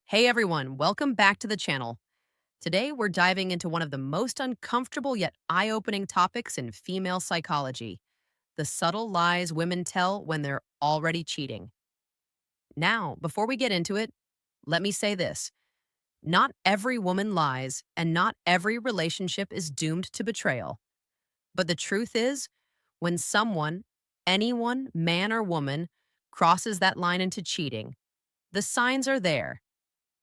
Hey everyone, welcome back to the channel. Today we're diving into one of the most uncomfortable yet eye opening topics in female psychology: the subtle lies women tell when they're already cheating. Now, before we get into it, let me say this: not every woman lies, and not every relationship is doomed to betrayal. But the truth is, when someone, anyone, man or woman, crosses that line into cheating, the signs are there.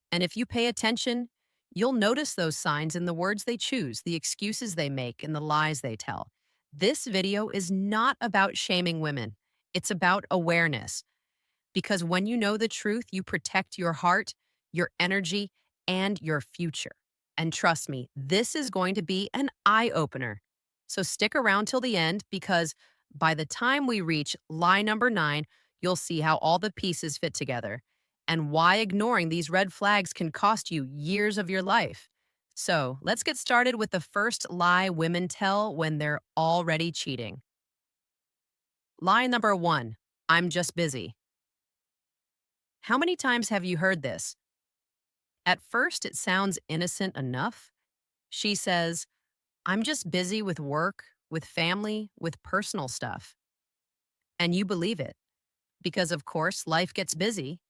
And if you pay attention, you'll notice those signs in the words they choose, the excuses they make, and the lies they tell. This video is not about shaming women. It's about awareness. Because when you know the truth, you protect your heart, your energy, and your future. And trust me, this is going to be an eye opener. So stick around till the end because by the time we reach lie number 9, you'll see how all the pieces fit together and why ignoring these red flags can cost you years of your life. So let's get started with the first lie women tell when they're already cheating. Lie number 1: I'm just busy. How many times have you heard this? At first, it sounds innocent enough. She says, I'm just busy with work, with family, with personal stuff. And you believe it, because of course, life gets busy.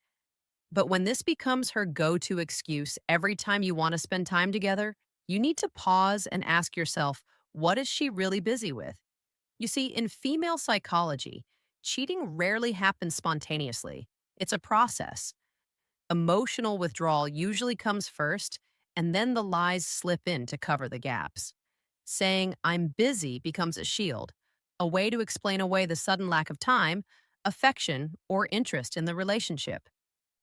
But when this becomes her go to excuse every time you want to spend time together, you need to pause and ask yourself, what is she really busy with? You see, in female psychology, cheating rarely happens spontaneously. It's a process. Emotional withdrawal usually comes first, and then the lies slip in to cover the gaps. Saying, I'm busy becomes a shield, a way to explain away the sudden lack of time, affection, or interest in the relationship.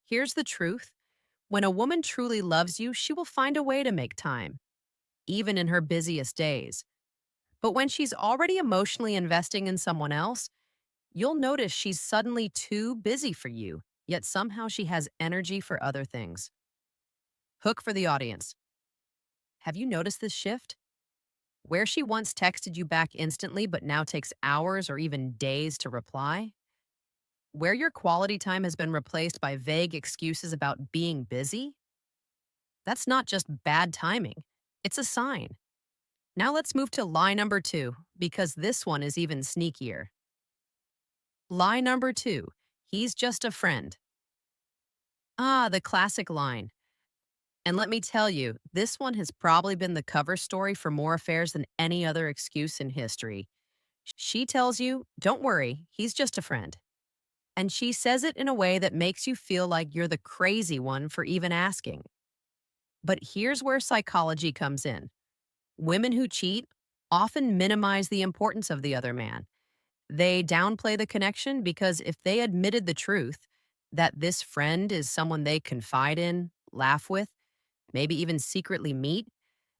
Here's the truth: when a woman truly loves you, she will find a way to make time, even in her busiest days. But when she's already emotionally investing in someone else, you'll notice she's suddenly too busy for you, yet somehow she has energy for other things. Hook for the audience. Have you noticed this shift? Where she once texted you back instantly but now takes hours or even days to reply? Where your quality time has been replaced by vague excuses about being busy? That's not just bad timing, it's a sign. Now let's move to lie number 2, because this one is even sneakier. Lie number 2: he's just a friend. Ah, the classic line. And let me tell you, this one has probably been the cover story for more affairs than any other excuse in history. She tells you, don't worry, he's just a friend. And she says it in a way that makes you feel like you're the crazy one for even asking. But here's where psychology comes in. Women who cheat often minimize the importance of the other man. They downplay the connection because if they admitted the truth, that this friend is someone they confide in, laugh with, maybe even secretly meet,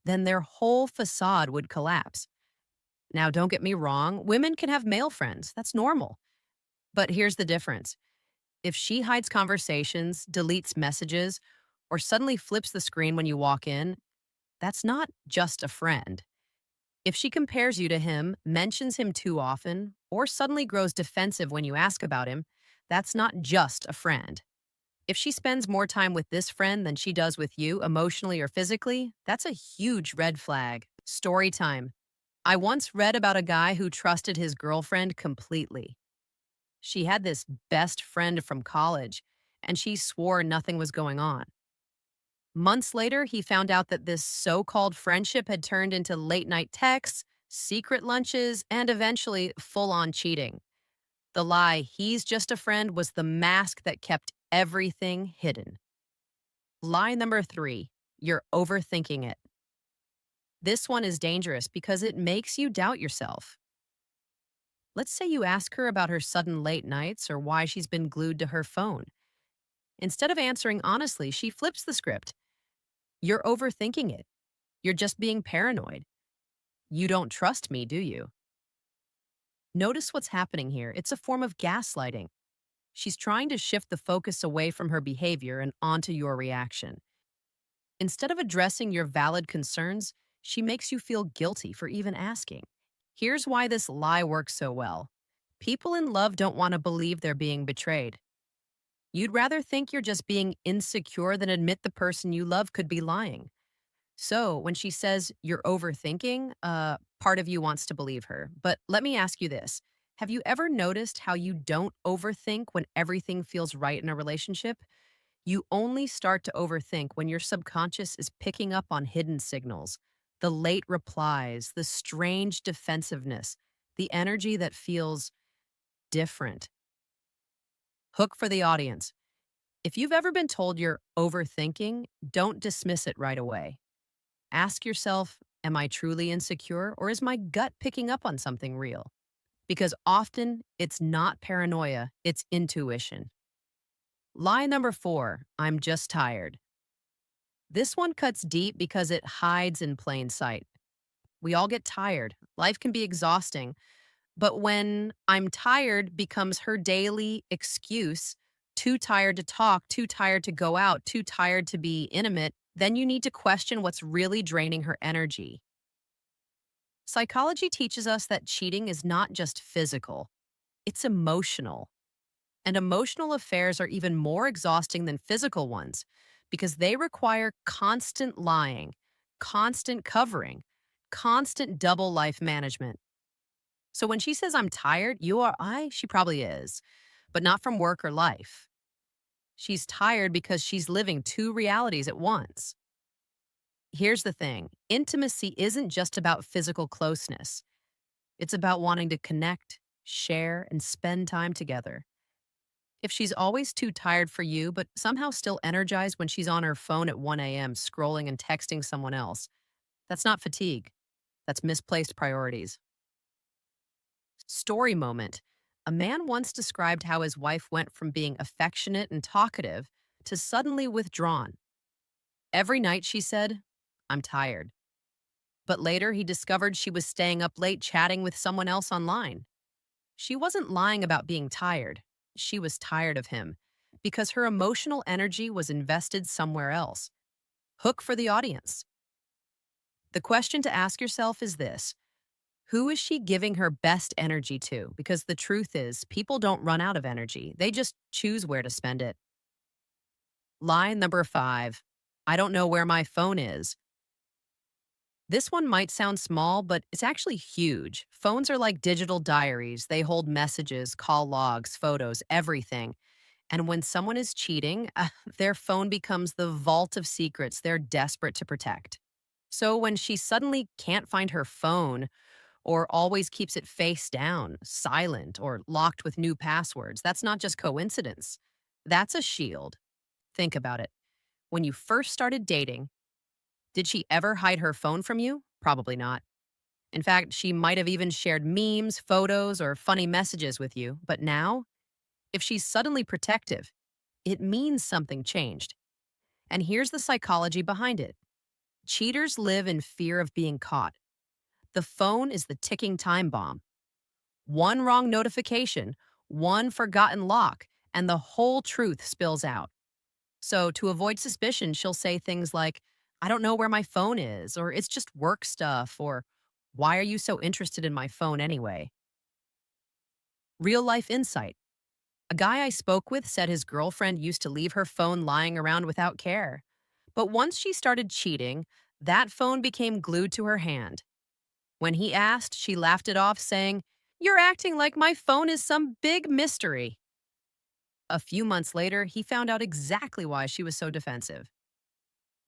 then their whole facade would collapse. Now, don't get me wrong, women can have male friends. That's normal. But here's the difference. If she hides conversations, deletes messages, or suddenly flips the screen when you walk in, that's not just a friend. If she compares you to him, mentions him too often, or suddenly grows defensive when you ask about him, that's not just a friend. If she spends more time with this friend than she does with you, emotionally or physically, that's a huge red flag. Story time. I once read about a guy who trusted his girlfriend completely. She had this best friend from college, and she swore nothing was going on. Months later, he found out that this so called friendship had turned into late night texts, secret lunches, and eventually full on cheating. The lie, he's just a friend, was the mask that kept everything hidden. Lie number 3: you're overthinking it. This one is dangerous because it makes you doubt yourself. Let's say you ask her about her sudden late nights or why she's been glued to her phone. Instead of answering honestly, she flips the script. You're overthinking it. You're just being paranoid. You don't trust me, do you? Notice what's happening here. It's a form of gaslighting. She's trying to shift the focus away from her behavior and onto your reaction. Instead of addressing your valid concerns, she makes you feel guilty for even asking. Here's why this lie works so well. People in love don't want to believe they're being betrayed. You'd rather think you're just being insecure than admit the person you love could be lying. So when she says you're overthinking, part of you wants to believe her. But let me ask you this. Have you ever noticed how you don't overthink when everything feels right in a relationship? You only start to overthink when your subconscious is picking up on hidden signals, the late replies, the strange defensiveness, the energy that feels different. Hook for the audience. If you've ever been told you're overthinking, don't dismiss it right away. Ask yourself, am I truly insecure or is my gut picking up on something real? Because often it's not paranoia, it's intuition. Lie number 4, I'm just tired. This one cuts deep because it hides in plain sight. We all get tired. Life can be exhausting. But when I'm tired becomes her daily excuse, too tired to talk, too tired to go out, too tired to be intimate, then you need to question what's really draining her energy. Psychology teaches us that cheating is not just physical, it's emotional. And emotional affairs are even more exhausting than physical ones because they require constant lying, constant covering, constant double life management. So when she says, I'm tired, she probably is, but not from work or life. She's tired because she's living two realities at once. Here's the thing intimacy isn't just about physical closeness, it's about wanting to connect, share, and spend time together. If she's always too tired for you, but somehow still energized when she's on her phone at 1 a.m., scrolling and texting someone else, that's not fatigue. That's misplaced priorities. Story moment. A man once described how his wife went from being affectionate and talkative to suddenly withdrawn. Every night she said, I'm tired. But later he discovered she was staying up late chatting with someone else online. She wasn't lying about being tired. She was tired of him because her emotional energy was invested somewhere else. Hook for the audience. The question to ask yourself is this: who is she giving her best energy to? Because the truth is, people don't run out of energy. They just choose where to spend it. Line number 5. I don't know where my phone is. This one might sound small, but it's actually huge. Phones are like digital diaries. They hold messages, call logs, photos, everything. And when someone is cheating, their phone becomes the vault of secrets they're desperate to protect. So when she suddenly can't find her phone, or always keeps it face down, silent, or locked with new passwords, that's not just coincidence. That's a shield. Think about it. When you first started dating, did she ever hide her phone from you? Probably not. In fact, she might have even shared memes, photos, or funny messages with you. But now, if she's suddenly protective, it means something changed. And here's the psychology behind it: cheaters live in fear of being caught. The phone is the ticking time bomb. One wrong notification, one forgotten lock, and the whole truth spills out. So, to avoid suspicion, she'll say things like, I don't know where my phone is, or it's just work stuff, or why are you so interested in my phone anyway? Real life insight. A guy I spoke with said his girlfriend used to leave her phone lying around without care. But once she started cheating, that phone became glued to her hand. When he asked, she laughed it off, saying, You're acting like my phone is some big mystery. A few months later, he found out exactly why she was so defensive.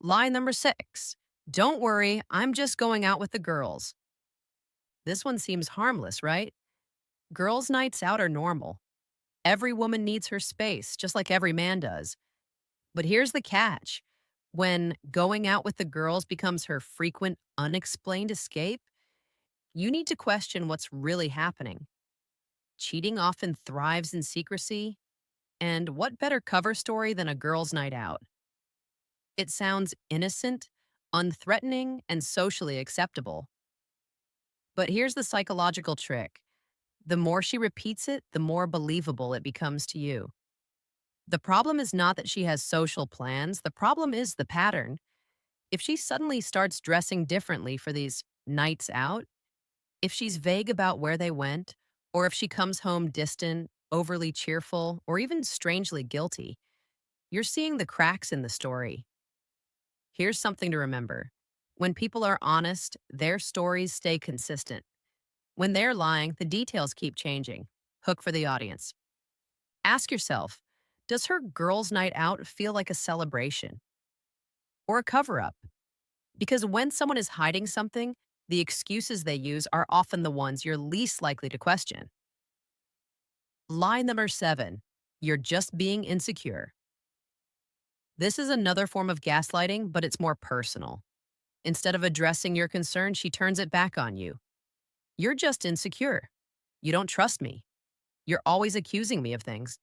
Lie number 6. Don't worry, I'm just going out with the girls. This one seems harmless, right? Girls' nights out are normal. Every woman needs her space, just like every man does. But here's the catch. When going out with the girls becomes her frequent, unexplained escape, you need to question what's really happening. Cheating often thrives in secrecy, and what better cover story than a girl's night out? It sounds innocent, unthreatening, and socially acceptable. But here's the psychological trick: the more she repeats it, the more believable it becomes to you. The problem is not that she has social plans, the problem is the pattern. If she suddenly starts dressing differently for these nights out, if she's vague about where they went, or if she comes home distant, overly cheerful, or even strangely guilty, you're seeing the cracks in the story. Here's something to remember. When people are honest, their stories stay consistent. When they're lying, the details keep changing. Hook for the audience. Ask yourself, does her girls' night out feel like a celebration or a cover up? Because when someone is hiding something, the excuses they use are often the ones you're least likely to question. Lie number 7, you're just being insecure. This is another form of gaslighting, but it's more personal. Instead of addressing your concern, she turns it back on you. You're just insecure. You don't trust me. You're always accusing me of things.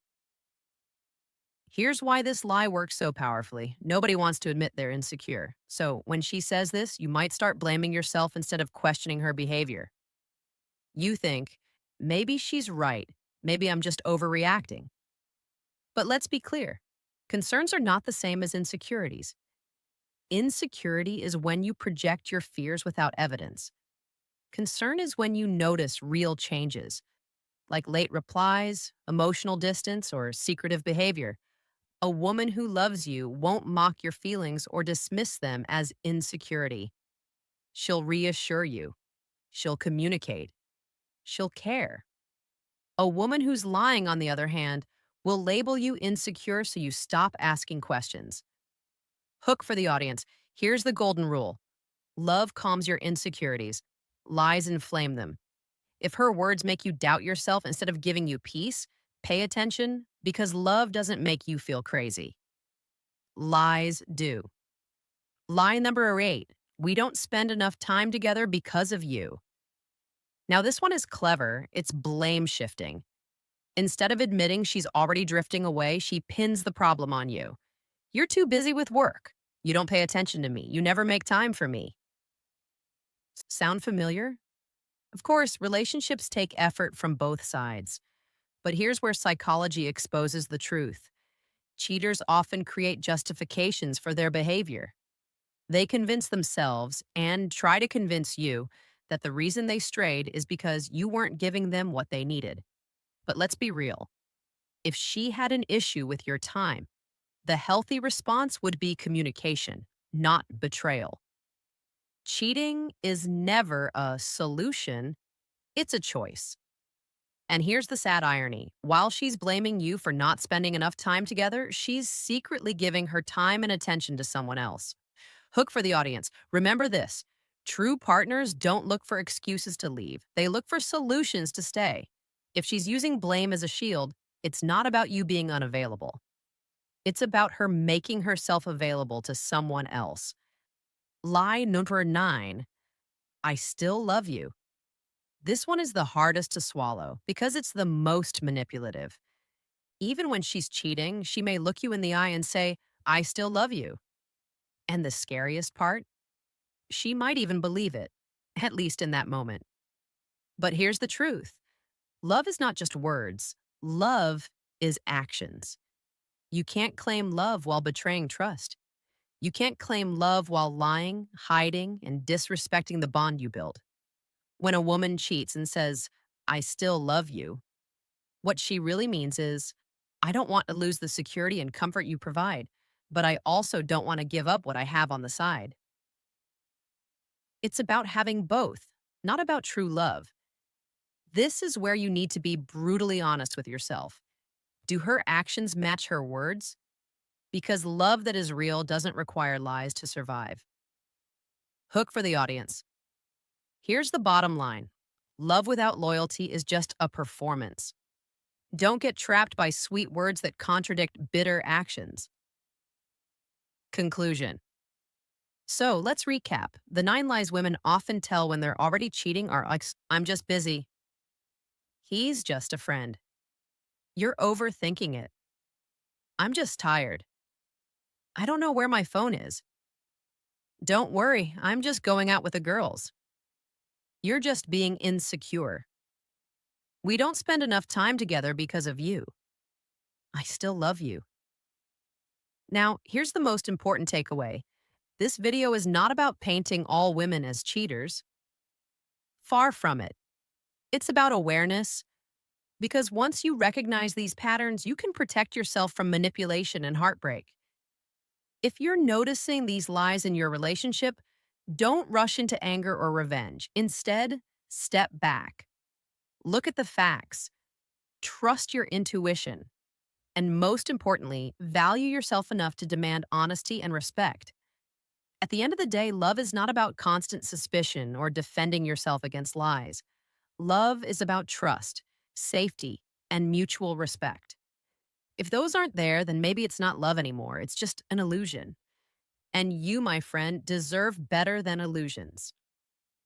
Here's why this lie works so powerfully. Nobody wants to admit they're insecure. So when she says this, you might start blaming yourself instead of questioning her behavior. You think, maybe she's right. Maybe I'm just overreacting. But let's be clear. Concerns are not the same as insecurities. Insecurity is when you project your fears without evidence. Concern is when you notice real changes, like late replies, emotional distance, or secretive behavior. A woman who loves you won't mock your feelings or dismiss them as insecurity. She'll reassure you. She'll communicate. She'll care. A woman who's lying, on the other hand, will label you insecure so you stop asking questions. Hook for the audience. Here's the golden rule. Love calms your insecurities. Lies inflame them. If her words make you doubt yourself instead of giving you peace, pay attention because love doesn't make you feel crazy. Lies do. Lie number 8. We don't spend enough time together because of you. Now, this one is clever. It's blame shifting. Instead of admitting she's already drifting away, she pins the problem on you. You're too busy with work. You don't pay attention to me. You never make time for me. Sound familiar? Of course, relationships take effort from both sides. But here's where psychology exposes the truth. Cheaters often create justifications for their behavior. They convince themselves and try to convince you that the reason they strayed is because you weren't giving them what they needed. But let's be real. If she had an issue with your time, the healthy response would be communication, not betrayal. Cheating is never a solution, it's a choice. And here's the sad irony. While she's blaming you for not spending enough time together, she's secretly giving her time and attention to someone else. Hook for the audience. Remember this. True partners don't look for excuses to leave. They look for solutions to stay. If she's using blame as a shield, it's not about you being unavailable. It's about her making herself available to someone else. Lie number 9. I still love you. This one is the hardest to swallow because it's the most manipulative. Even when she's cheating, she may look you in the eye and say, I still love you. And the scariest part? She might even believe it, at least in that moment. But here's the truth. Love is not just words. Love is actions. You can't claim love while betraying trust. You can't claim love while lying, hiding, and disrespecting the bond you build. When a woman cheats and says, I still love you, what she really means is, I don't want to lose the security and comfort you provide, but I also don't want to give up what I have on the side. It's about having both, not about true love. This is where you need to be brutally honest with yourself. Do her actions match her words? Because love that is real doesn't require lies to survive. Hook for the audience. Here's the bottom line. Love without loyalty is just a performance. Don't get trapped by sweet words that contradict bitter actions. Conclusion. So let's recap. The 9 lies women often tell when they're already cheating are like, I'm just busy. He's just a friend. You're overthinking it. I'm just tired. I don't know where my phone is. Don't worry, I'm just going out with the girls. You're just being insecure. We don't spend enough time together because of you. I still love you. Now, here's the most important takeaway. This video is not about painting all women as cheaters. Far from it. It's about awareness, Because once you recognize these patterns, you can protect yourself from manipulation and heartbreak. If you're noticing these lies in your relationship, don't rush into anger or revenge. Instead, step back. Look at the facts. Trust your intuition. And most importantly, value yourself enough to demand honesty and respect. At the end of the day, love is not about constant suspicion or defending yourself against lies. Love is about trust, safety, and mutual respect. If those aren't there, then maybe it's not love anymore. It's just an illusion. And you, my friend, deserve better than illusions.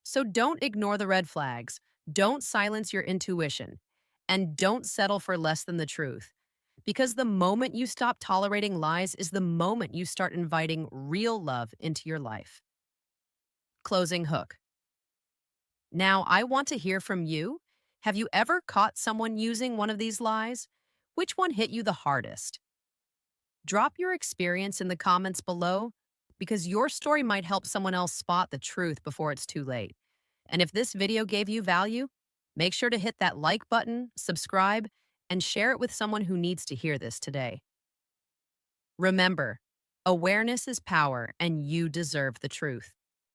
So don't ignore the red flags, don't silence your intuition, and don't settle for less than the truth. Because the moment you stop tolerating lies is the moment you start inviting real love into your life. Closing hook. Now, I want to hear from you. Have you ever caught someone using one of these lies? Which one hit you the hardest? Drop your experience in the comments below because your story might help someone else spot the truth before it's too late. And if this video gave you value, make sure to hit that like button, subscribe, and share it with someone who needs to hear this today. Remember, awareness is power and you deserve the truth.